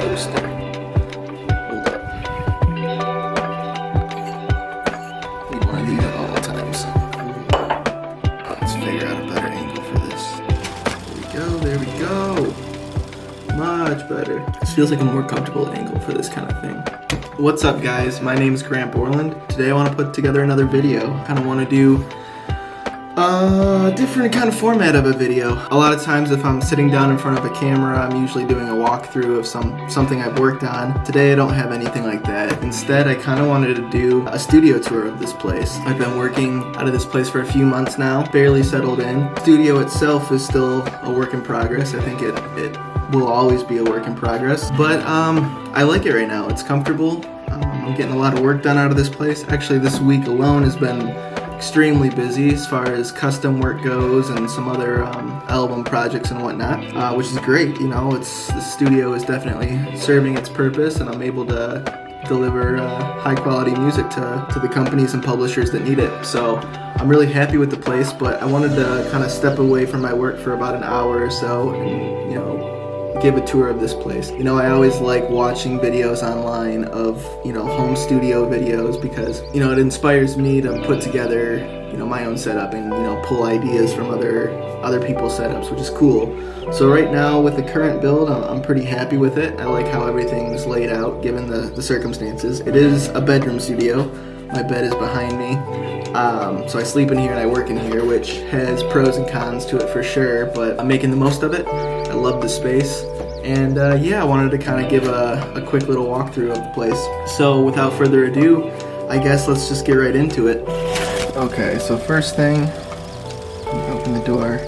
Coaster. Hold up. Need one of these at all times. Let's figure out a better angle for this. There we go. Much better. This feels like a more comfortable angle for this kind of thing. What's up, guys? My name is Grant Borland. Today I want to put together another video. I kind of want to do a different kind of format of a video. A lot of times if I'm sitting down in front of a camera, I'm usually doing a walkthrough of something I've worked on. Today I don't have anything like that. Instead, I kind of wanted to do a studio tour of this place. I've been working out of this place for a few months now, barely settled in. The studio itself is still a work in progress. I think it will always be a work in progress, but I like it right now. It's comfortable. I'm getting a lot of work done out of this place. Actually, this week alone has been extremely busy as far as custom work goes and some other album projects and whatnot, which is great. You know, the studio is definitely serving its purpose, and I'm able to deliver high quality music to the companies and publishers that need it. So I'm really happy with the place, but I wanted to kind of step away from my work for about an hour or so and, you know, give a tour of this place. You know, I always like watching videos online of, you know, home studio videos because, you know, it inspires me to put together, you know, my own setup and, you know, pull ideas from other people's setups, which is cool. So right now with the current build, I'm pretty happy with it. I like how everything's laid out given the circumstances. It is a bedroom studio. My bed is behind me. So I sleep in here and I work in here, which has pros and cons to it for sure, but I'm making the most of it. I love the space. And yeah, I wanted to kind of give a quick little walkthrough of the place. So without further ado, I guess let's just get right into it. Okay, so first thing, open the door.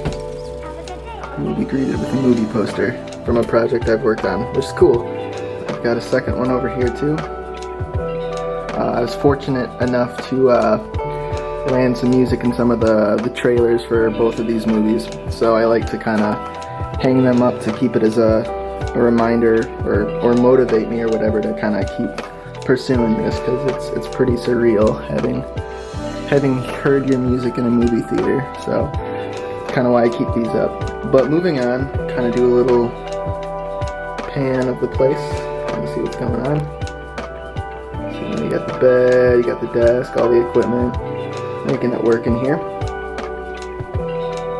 We'll be greeted with a movie poster from a project I've worked on, which is cool. I've got a second one over here too. I was fortunate enough to land some music in some of the trailers for both of these movies, so I like to kind of hang them up to keep it as a reminder or motivate me or whatever to kind of keep pursuing this, because it's pretty surreal having heard your music in a movie theater. So kind of why I keep these up. But moving on, kind of do a little pan of the place. Let me see what's going on. So you got the bed, you got the desk, all the equipment, making it work in here.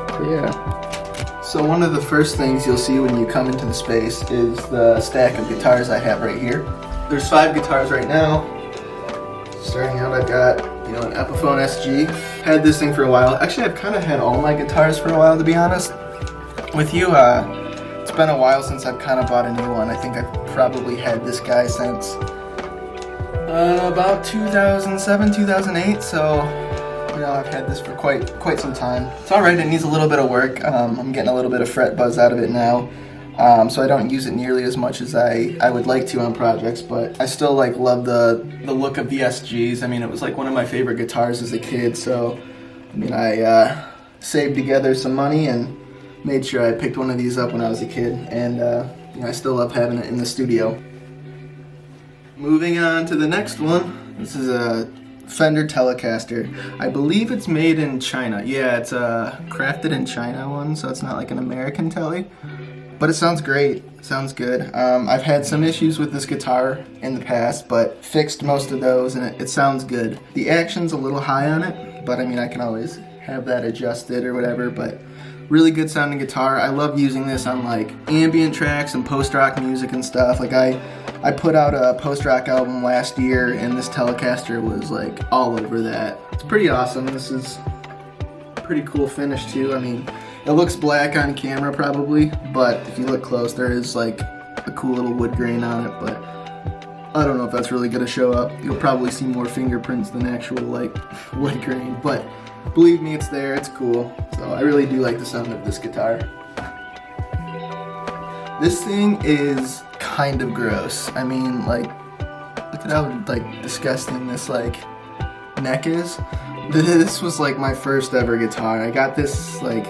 So yeah. So one of the first things you'll see when you come into the space is the stack of guitars I have right here. There's 5 guitars right now. Starting out, I've got, you know, an Epiphone SG. Had this thing for a while. Actually, I've kind of had all my guitars for a while, to be honest. With you, it's been a while since I've kind of bought a new one. I think I've probably had this guy since about 2007, 2008. So, you know, I've had this for quite some time. It's alright, it needs a little bit of work. I'm getting a little bit of fret buzz out of it now, so I don't use it nearly as much as I would like to on projects, but I still love the look of the SGs. I mean, it was like one of my favorite guitars as a kid, so I mean, I saved together some money and made sure I picked one of these up when I was a kid, and you know, I still love having it in the studio. Moving on to the next one. This is a Fender Telecaster. I believe it's made in China. Yeah, it's a crafted in China one, so it's not like an American Tele. But it sounds great. It sounds good. I've had some issues with this guitar in the past, but fixed most of those, and it sounds good. The action's a little high on it, but I mean, I can always have that adjusted or whatever, but really good sounding guitar. I love using this on like ambient tracks and post-rock music and stuff. Like I put out a post-rock album last year, and this Telecaster was like all over that. It's pretty awesome. This is a pretty cool finish too. I mean, it looks black on camera probably, but if you look close, there is like a cool little wood grain on it, but I don't know if that's really gonna show up. You'll probably see more fingerprints than actual like wood grain, but believe me, it's there, it's cool. So I really do like the sound of this guitar. This thing is kind of gross. I mean, like, look at how like disgusting this like neck is. This was like my first ever guitar. I got this like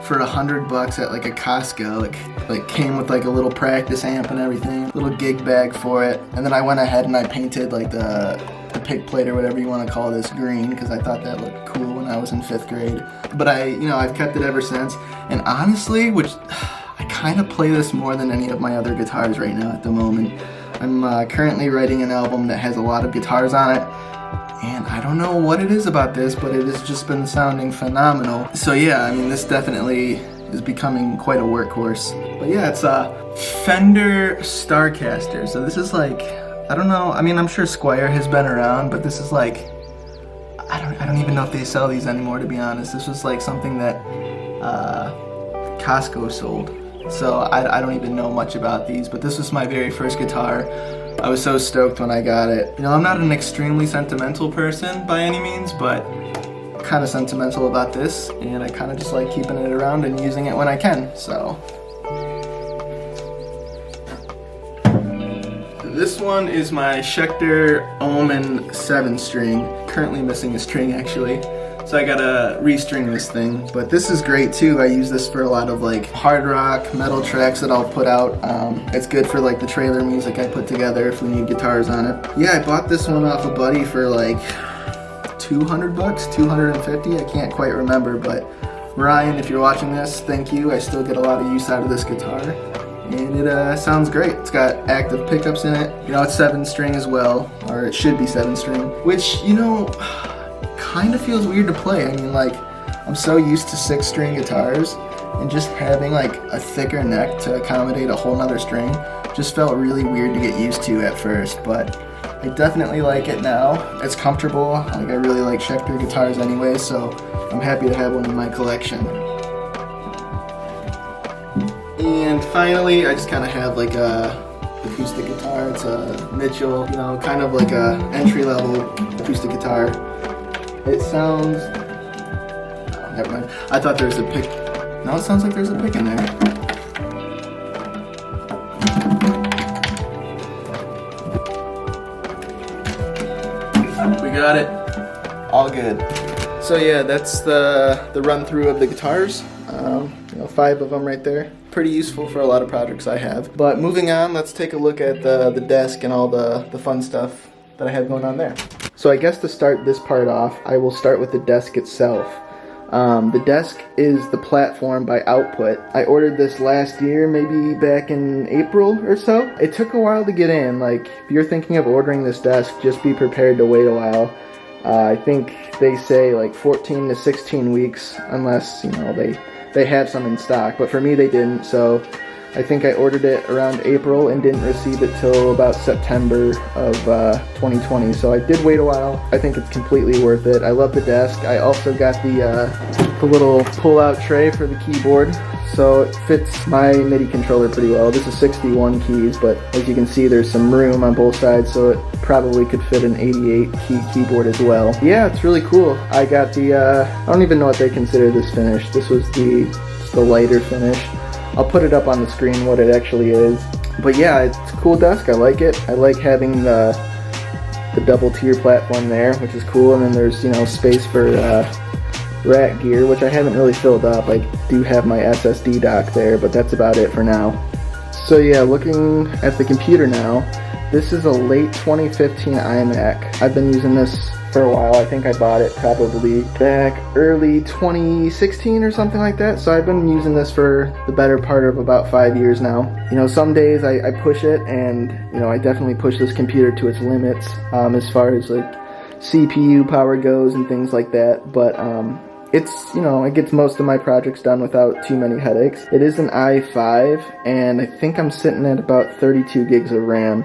for $100 at like a Costco. It like came with like a little practice amp and everything, little gig bag for it. And then I went ahead and I painted like the pick plate or whatever you want to call this green, because I thought that looked cool when I was in 5th grade. But I've kept it ever since. And honestly, I kind of play this more than any of my other guitars right now at the moment. I'm currently writing an album that has a lot of guitars on it, and I don't know what it is about this, but it has just been sounding phenomenal. So yeah, I mean, this definitely is becoming quite a workhorse. But yeah, it's a Fender Starcaster. So this is like, I don't know, I mean, I'm sure Squier has been around, but this is like, I don't even know if they sell these anymore, to be honest. This was like something that Costco sold. So I don't even know much about these, but this was my very first guitar. I was so stoked when I got it. You know, I'm not an extremely sentimental person by any means, but kind of sentimental about this, and I kind of just like keeping it around and using it when I can, so. This one is my Schecter Omen 7-string. Currently missing a string actually. So I gotta restring this thing, but this is great too. I use this for a lot of like hard rock, metal tracks that I'll put out. It's good for like the trailer music I put together if we need guitars on it. Yeah, I bought this one off a buddy for like $200, 250, I can't quite remember, but Ryan, if you're watching this, thank you. I still get a lot of use out of this guitar, and it sounds great. It's got active pickups in it. You know, it's 7-string as well, or it should be 7-string, which, you know, kind of feels weird to play. I mean, like, I'm so used to 6-string guitars, and just having like a thicker neck to accommodate a whole nother string just felt really weird to get used to at first, but I definitely like it now. It's comfortable. Like, I really like Schecter guitars anyway, so I'm happy to have one in my collection. And finally, I just kind of have like a acoustic guitar. It's a Mitchell, you know, kind of like a entry-level acoustic guitar. It sounds, oh, never mind. I thought there was a pick. No, it sounds like there's a pick in there. We got it. All good. So yeah, that's the run through of the guitars. You know, 5 of them right there. Pretty useful for a lot of projects I have. But moving on, let's take a look at the desk and all the fun stuff that I have going on there. So I guess to start this part off, I will start with the desk itself. The desk is the platform by Output. I ordered this last year, maybe back in April or so. It took a while to get in. Like, if you're thinking of ordering this desk, just be prepared to wait a while. I think they say like 14 to 16 weeks, unless, you know, they have some in stock. But for me, they didn't, so I think I ordered it around April and didn't receive it till about September of 2020. So I did wait a while. I think it's completely worth it. I love the desk. I also got the little pull-out tray for the keyboard, so it fits my Midi controller pretty well. This is 61 keys, but as you can see, there's some room on both sides, so it probably could fit an 88 key keyboard as well. Yeah, it's really cool. I got the, I don't even know what they consider this finish. This was the lighter finish. I'll put it up on the screen what it actually is. But yeah, it's a cool desk. I like it. I like having the double tier platform there, which is cool. And then there's, you know, space for rack gear, which I haven't really filled up. I do have my SSD dock there, but that's about it for now. So yeah, looking at the computer now, this is a late 2015 iMac. I've been using this for a while. I think I bought it probably back early 2016 or something like that. So I've been using this for the better part of about 5 years now. You know, some days I push it, and, you know, I definitely push this computer to its limits as far as like CPU power goes and things like that. But it's, you know, it gets most of my projects done without too many headaches. It is an i5, and I think I'm sitting at about 32 gigs of RAM.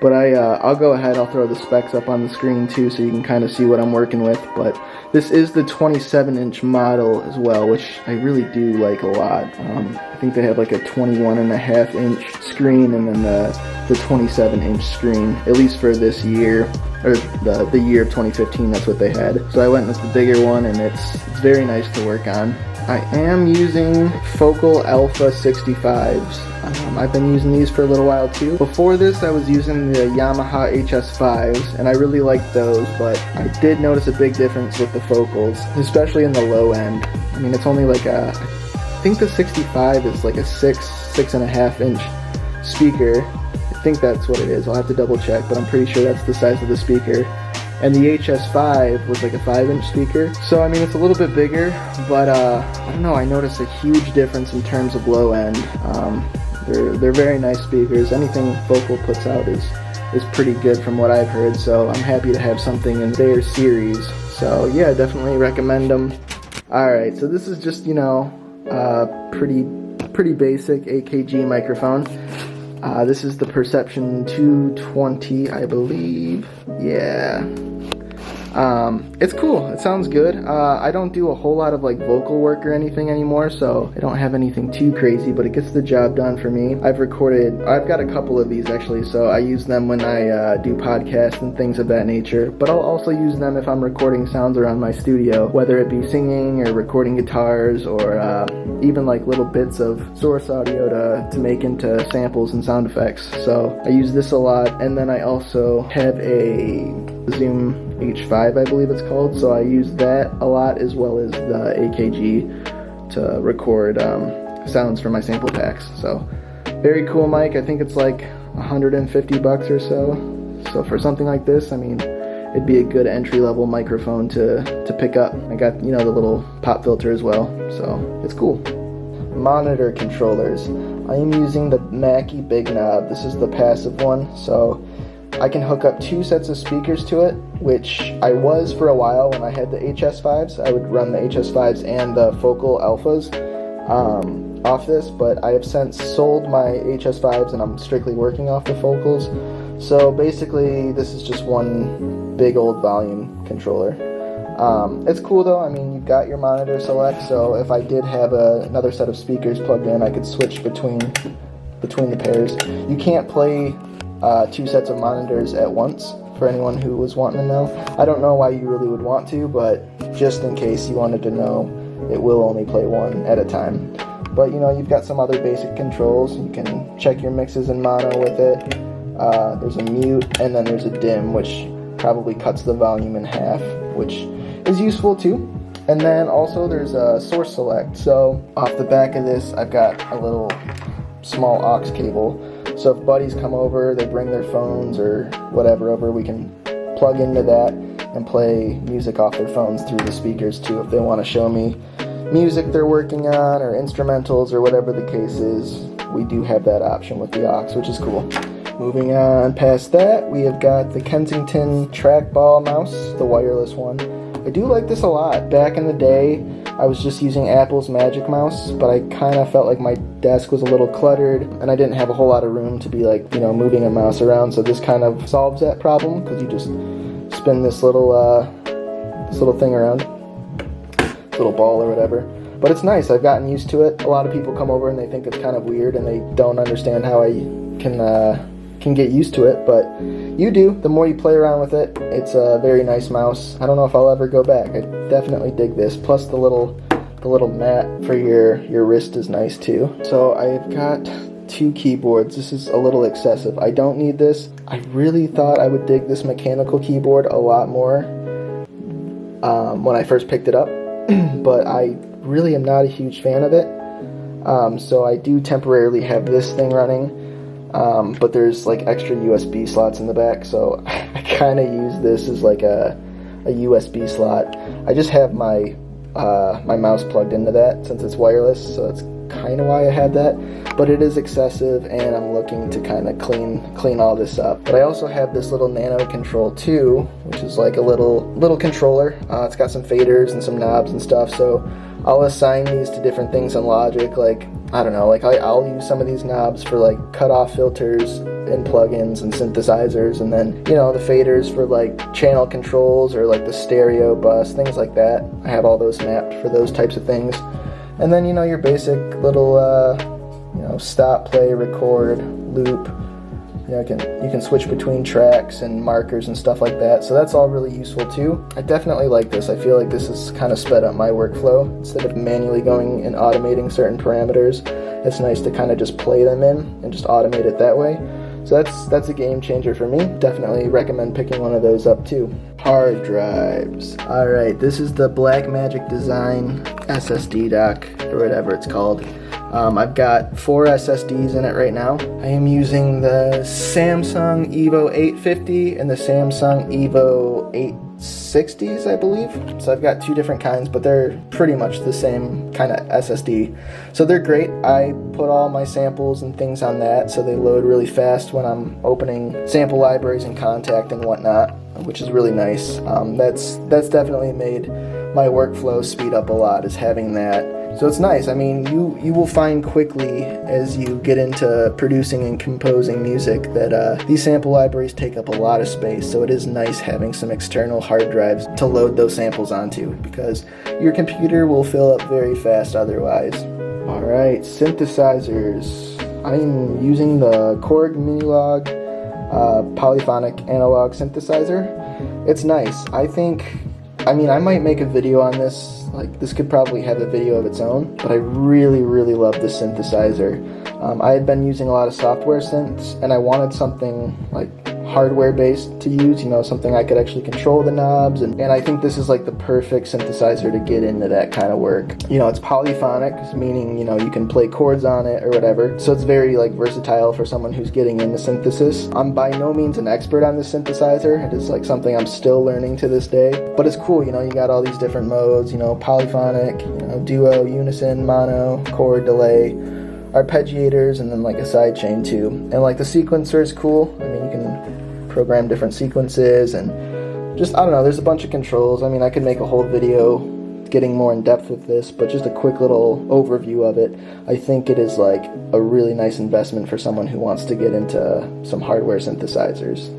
But I'll go ahead, I'll throw the specs up on the screen too, so you can kind of see what I'm working with. But this is the 27-inch model as well, which I really do like a lot. I think they have like a 21.5-inch screen, and then the 27-inch screen, at least for this year, or the year of 2015, that's what they had. So I went with the bigger one, and it's very nice to work on. I am using Focal Alpha 65s. I've been using these for a little while too. Before this I was using the Yamaha HS5s, and I really liked those, but I did notice a big difference with the focals, especially in the low end. I mean, it's only like I think the 65 is like a 6.5 inch speaker. I think that's what it is. I'll have to double check, but I'm pretty sure that's the size of the speaker. And the HS5 was like a 5-inch speaker. So I mean, it's a little bit bigger, but I don't know, I noticed a huge difference in terms of low end. They're very nice speakers. Anything Focal puts out is pretty good from what I've heard, so I'm happy to have something in their series. So yeah, definitely recommend them. Alright, so this is just, you know, pretty basic AKG microphone. This is the Perception 220, I believe. Yeah. It's cool. It sounds good. I don't do a whole lot of like vocal work or anything anymore, so I don't have anything too crazy, but it gets the job done for me. I've got a couple of these actually, so I use them when I do podcasts and things of that nature, but I'll also use them if I'm recording sounds around my studio, whether it be singing or recording guitars or even like little bits of source audio to make into samples and sound effects. So I use this a lot, and then I also have a Zoom H5, I believe it's called, so I use that a lot, as well as the AKG to record sounds for my sample packs. So very cool mic. I think it's like 150 bucks or so. So for something like this, I mean, it'd be a good entry-level microphone to pick up. I got, you know, the little pop filter as well, so it's cool. Monitor controllers. I am using the Mackie Big Knob. This is the passive one, so I can hook up 2 sets of speakers to it, which I was for a while when I had the HS5s. I would run the HS5s and the Focal Alphas off this, but I have since sold my HS5s and I'm strictly working off the Focals. So basically this is just one big old volume controller. It's cool though. I mean, you've got your monitor select, so if I did have another set of speakers plugged in, I could switch between the pairs. You can't play 2 sets of monitors at once, for anyone who was wanting to know. I don't know why you really would want to, but just in case you wanted to know, it will only play one at a time. But you know, you've got some other basic controls. You can check your mixes in mono with it. There's a mute, and then there's a dim, which probably cuts the volume in half, which is useful too. And then also there's a source select. So off the back of this, I've got a little small aux cable. So if buddies come over, they bring their phones or whatever over, we can plug into that and play music off their phones through the speakers too, if they want to show me music they're working on or instrumentals or whatever the case is. We do have that option with the aux, which is cool. Moving on past that, we have got the Kensington trackball mouse, the wireless one. I do like this a lot. Back in the day, I was just using Apple's Magic Mouse, but I kind of felt like my desk was a little cluttered and I didn't have a whole lot of room to be like, you know, moving a mouse around, so this kind of solves that problem, because you just spin this little thing around, this little ball or whatever. But it's nice. I've gotten used to it. A lot of people come over and they think it's kind of weird and they don't understand how I can get used to it, but you do. The more you play around with it, it's a very nice mouse. I don't know if I'll ever go back. I definitely dig this. Plus the little mat for your wrist is nice too. So I've got 2 keyboards. This is a little excessive. I don't need this. I really thought I would dig this mechanical keyboard a lot more when I first picked it up, but I really am not a huge fan of it. So I do temporarily have this thing running. But there's like extra USB slots in the back, so I kind of use this as like a USB slot. I just have my mouse plugged into that since it's wireless, so that's kind of why I had that. But it is excessive, and I'm looking to kind of clean all this up. But I also have this little NanoKONTROL 2, which is like a little controller. It's got some faders and some knobs and stuff, so I'll assign these to different things in Logic, like, I don't know, like I'll use some of these knobs for like cutoff filters and plugins and synthesizers, and then, you know, the faders for like channel controls or like the stereo bus, things like that. I have all those mapped for those types of things. And then, you know, your basic little, you know, stop, play, record, loop, You know, you can switch between tracks and markers and stuff like that. So that's all really useful too. I definitely like this. I feel like this has kind of sped up my workflow. Instead of manually going and automating certain parameters, it's nice to kind of just play them in and just automate it that way. So that's a game changer for me. Definitely recommend picking one of those up too. Hard drives. Alright, this is the Blackmagic Design SSD dock, or whatever it's called. I've got 4 SSDs in it right now. I am using the Samsung Evo 850 and the Samsung Evo 860s, I believe. So I've got 2 different kinds, but they're pretty much the same kind of SSD. So they're great. I put all my samples and things on that, so they load really fast when I'm opening sample libraries in Contact and whatnot, which is really nice. That's definitely made my workflow speed up a lot, is having that. So it's nice. I mean, you will find quickly as you get into producing and composing music that these sample libraries take up a lot of space. So it is nice having some external hard drives to load those samples onto, because your computer will fill up very fast otherwise. Alright, synthesizers. I'm using the Korg Minilog polyphonic analog synthesizer. It's nice. I might make a video on this. Like, this could probably have a video of its own, but I really, really love this synthesizer. I had been using a lot of software synths, and I wanted something like hardware-based to use, you know, something I could actually control the knobs, and I think this is like the perfect synthesizer to get into that kind of work. You know, it's polyphonic, meaning, you know, you can play chords on it or whatever, so it's very like versatile for someone who's getting into synthesis. I'm by no means an expert on this synthesizer. It is like something I'm still learning to this day, but it's cool. You know, you got all these different modes, you know, polyphonic, you know, duo, unison, mono, chord, delay, arpeggiators, and then like a sidechain too. And like the sequencer is cool. I mean, you can program different sequences, and just, I don't know, there's a bunch of controls. I mean, I could make a whole video getting more in depth with this, but just a quick little overview of it. I think it is like a really nice investment for someone who wants to get into some hardware synthesizers.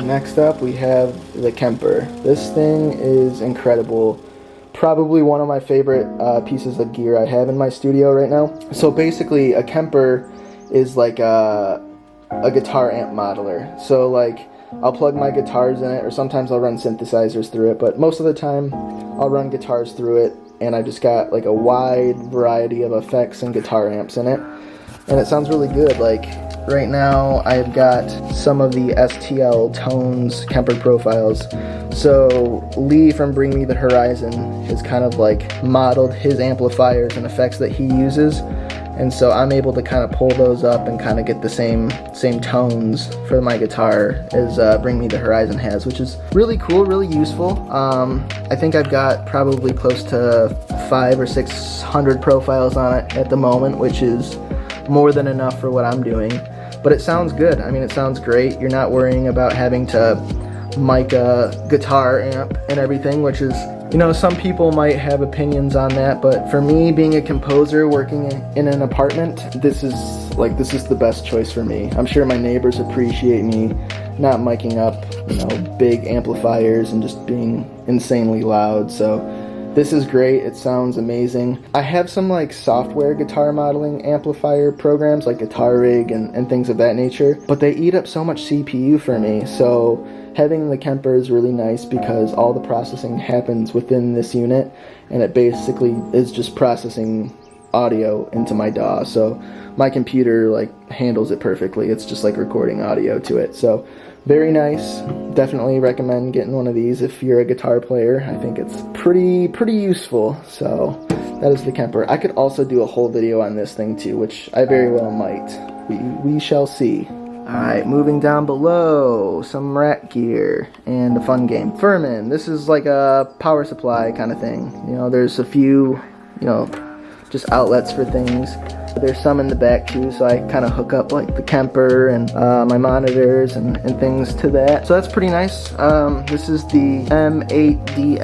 Next up, we have the Kemper. This thing is incredible. Probably one of my favorite pieces of gear I have in my studio right now. So basically, a Kemper is like a guitar amp modeler. So like, I'll plug my guitars in it, or sometimes I'll run synthesizers through it, but most of the time I'll run guitars through it, and I just got like a wide variety of effects and guitar amps in it, and it sounds really good. Like right now I've got some of the STL Tones Kemper Profiles. So Lee from Bring Me the Horizon has kind of like modeled his amplifiers and effects that he uses, and so I'm able to kind of pull those up and kind of get the same tones for my guitar as Bring Me the Horizon has, which is really cool, really useful. I think I've got probably close to 500 or 600 profiles on it at the moment, which is more than enough for what I'm doing. But it sounds good. I mean, it sounds great. You're not worrying about having to mic a guitar amp and everything, which is, you know, some people might have opinions on that, but for me, being a composer working in an apartment, this is the best choice for me. I'm sure my neighbors appreciate me not miking up, you know, big amplifiers and just being insanely loud, so this is great. It sounds amazing. I have some like software guitar modeling amplifier programs like Guitar Rig and things of that nature, but they eat up so much CPU for me, so having the Kemper is really nice because all the processing happens within this unit, and it basically is just processing audio into my DAW. So my computer like handles it perfectly. It's just like recording audio to it. So very nice. Definitely recommend getting one of these if you're a guitar player. I think it's pretty useful. So that is the Kemper. I could also do a whole video on this thing too, which I very well might. We shall see. Alright, moving down below, some rat gear and a fun game. Furman, this is like a power supply kind of thing. You know, there's a few, you know, just outlets for things. There's some in the back too, so I kind of hook up like the Kemper and my monitors and things to that. So that's pretty nice. This is the M8DX.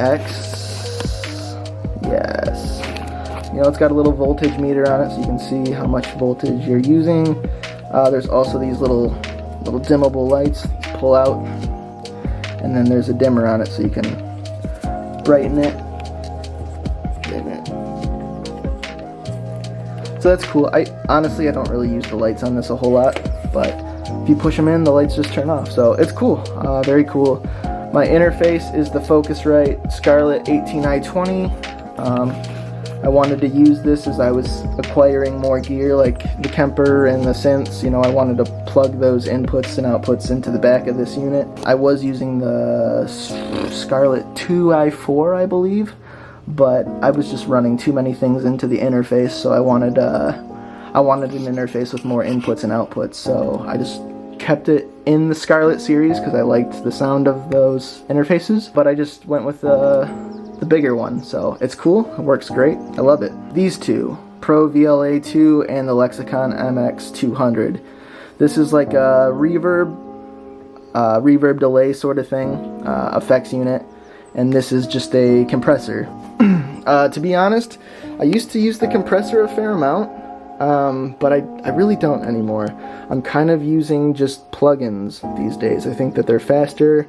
Yes. You know, it's got a little voltage meter on it, so you can see how much voltage you're using. There's also these little dimmable lights that you pull out, and then there's a dimmer on it so you can brighten it, dim it. So that's cool. Honestly, I don't really use the lights on this a whole lot, but if you push them in, the lights just turn off. So it's cool, very cool. My interface is the Focusrite Scarlett 18i20. I wanted to use this as I was acquiring more gear like the Kemper and the synths. You know, I wanted to plug those inputs and outputs into the back of this unit. I was using the Scarlett 2i4, I believe, but I was just running too many things into the interface, so I wanted an interface with more inputs and outputs, so I just kept it in the Scarlett series because I liked the sound of those interfaces, but I just went with the bigger one, so it's cool, it works great, I love it. These two, Pro VLA2 and the Lexicon MX200. This is like a reverb delay sort of thing, effects unit, and this is just a compressor. To be honest, I used to use the compressor a fair amount, but I really don't anymore. I'm kind of using just plugins these days. I think that they're faster.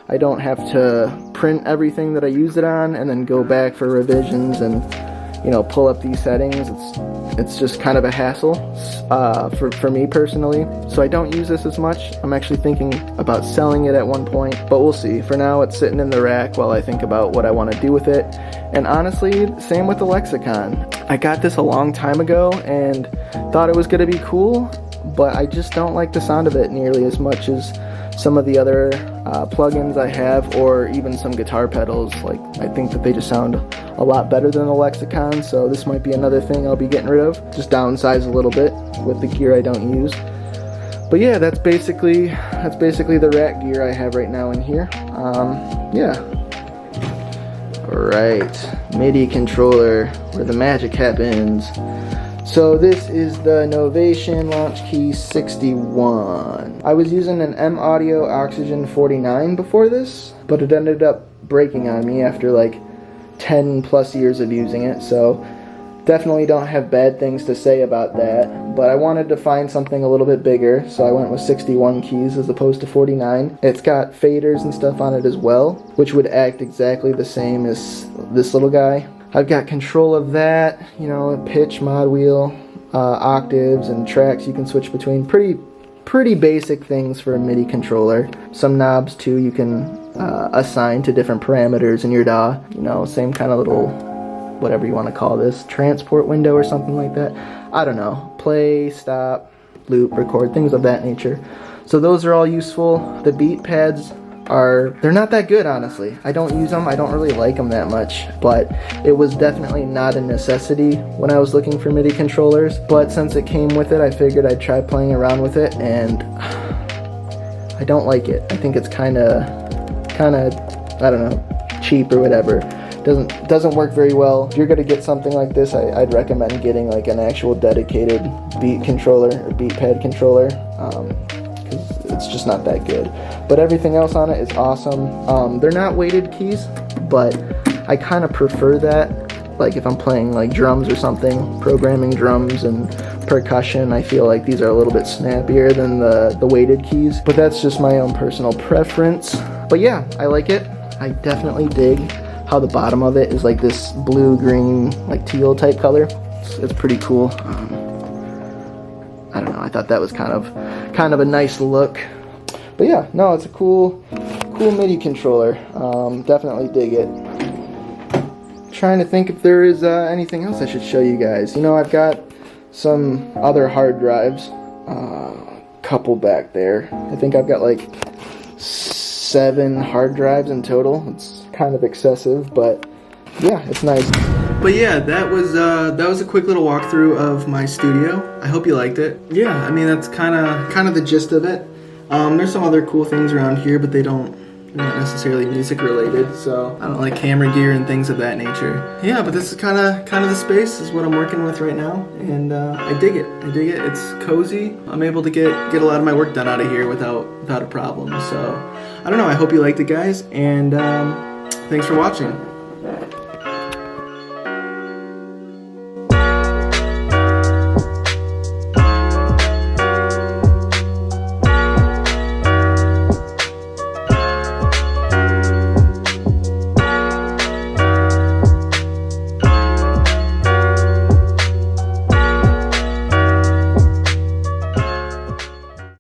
I don't have to print everything that I use it on and then go back for revisions and, you know, pull up these settings. It's just kind of a hassle for me personally. So I don't use this as much. I'm actually thinking about selling it at one point, but we'll see. For now, it's sitting in the rack while I think about what I want to do with it. And honestly, same with the Lexicon. I got this a long time ago and thought it was going to be cool, but I just don't like the sound of it nearly as much as some of the other plugins I have, or even some guitar pedals. Like, I think that they just sound a lot better than the Lexicon, so this might be another thing I'll be getting rid of. Just downsize a little bit with the gear I don't use. But yeah, that's basically the rack gear I have right now in here. Yeah. Alright, Midi controller, where the magic happens. So this is the Novation Launch Key 61. I was using an M Audio Oxygen 49 before this, but it ended up breaking on me after like 10 plus years of using it, so definitely don't have bad things to say about that. But I wanted to find something a little bit bigger, so I went with 61 keys as opposed to 49. It's got faders and stuff on it as well, which would act exactly the same as this little guy. I've got control of that, you know, pitch, mod wheel, octaves, and tracks you can switch between. Pretty basic things for a MIDI controller. Some knobs too you can assign to different parameters in your DAW. You know, same kind of little, whatever you want to call this, transport window or something like that. I don't know. Play, stop, loop, record, things of that nature. So those are all useful. The beat pads they're not that good, honestly. I don't use them, I don't really like them that much, but it was definitely not a necessity when I was looking for MIDI controllers. But since it came with it, I figured I'd try playing around with it, and I don't like it. I think it's kinda, I don't know, cheap or whatever. Doesn't work very well. If you're gonna get something like this, I'd recommend getting like an actual dedicated beat controller or beat pad controller. It's just not that good. But everything else on it is awesome. They're not weighted keys, but I kind of prefer that. Like if I'm playing like drums or something, programming drums and percussion, I feel like these are a little bit snappier than the weighted keys. But that's just my own personal preference. But yeah, I like it. I definitely dig how the bottom of it is like this blue-green, like teal type color. It's pretty cool. I don't know, I thought that was kind of a nice look. But yeah, no, it's a cool MIDI controller. Definitely dig it. Trying to think if there is anything else I should show you guys. You know, I've got some other hard drives, couple back there. I think I've got like 7 hard drives in total. It's kind of excessive, but yeah, it's nice. But yeah, that was a quick little walkthrough of my studio. I hope you liked it. Yeah, I mean, that's kind of the gist of it. There's some other cool things around here, but they're not necessarily music related, so I don't like camera gear and things of that nature. Yeah, but this is kind of the space is what I'm working with right now, and I dig it. It's cozy. I'm able to get a lot of my work done out of here without a problem. So I don't know. I hope you liked it, guys, and thanks for watching.